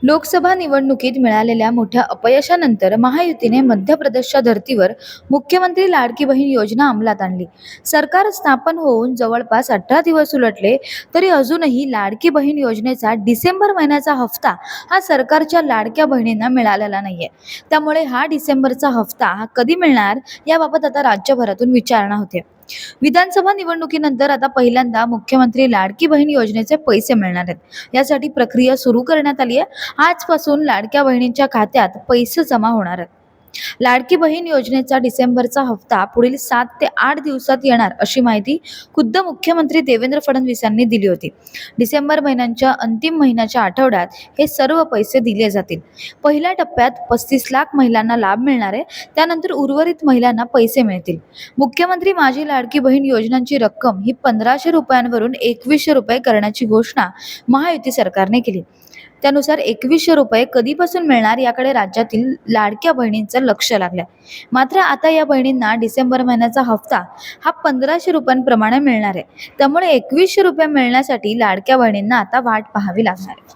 लोकसभा निवडणुकीत मिळालेल्या मोठ्या अपयशानंतर महायुतीने मध्य प्रदेशच्या धर्तीवर मुख्यमंत्री लाडकी बहीण योजना अंमलात आणली. सरकार स्थापन होऊन जवळपास 18 दिवस उलटले तरी अजूनही लाडकी बहीण योजनेचा डिसेंबर महिन्याचा हप्ता हा सरकारच्या लाडक्या बहिणींना मिळालेला नाहीये. त्यामुळे हा डिसेंबरचा हप्ता हा कधी मिळणार याबाबत आता राज्यभरातून विचारणा होते. विधानसभा निवडणुकीनंतर आता पहिल्यांदा मुख्यमंत्री लाडकी बहीण योजनेचे पैसे मिळणार आहेत. यासाठी प्रक्रिया सुरू करण्यात आली आहे. आजपासून लाडक्या बहिणींच्या खात्यात पैसे जमा होणार आहेत. लाडकी बहीण योजनेचा डिसेंबरचा हप्ता पुढील 7 ते 8 दिवसात येणार अशी माहिती खुद्द मुख्यमंत्री देवेंद्र फडणवीस यांनी दिली होती. डिसेंबर महिन्याच्या अंतिम महिन्याच्या आठवड्यात हे सर्व पैसे दिले जातील. पहिल्या टप्प्यात 35 लाख महिलांना लाभ मिळणार आहे. त्यानंतर उर्वरित महिलांना पैसे मिळतील. मुख्यमंत्री माझी लाडकी बहीण योजनांची रक्कम ही 1500 रुपयांवरून 2100 रुपये करण्याची घोषणा महायुती सरकारने केली. त्यानुसार 2100 रुपये कधीपासून मिळणार याकडे राज्यातील लाडक्या बहिणींचं लक्ष लागलंय. मात्र आता या बहिणींना डिसेंबर महिन्याचा हप्ता हा 1500 रुपयांप्रमाणे मिळणार आहे. त्यामुळे 2100 रुपये मिळण्यासाठी लाडक्या बहिणींना आता वाट पाहावी लागणार आहे.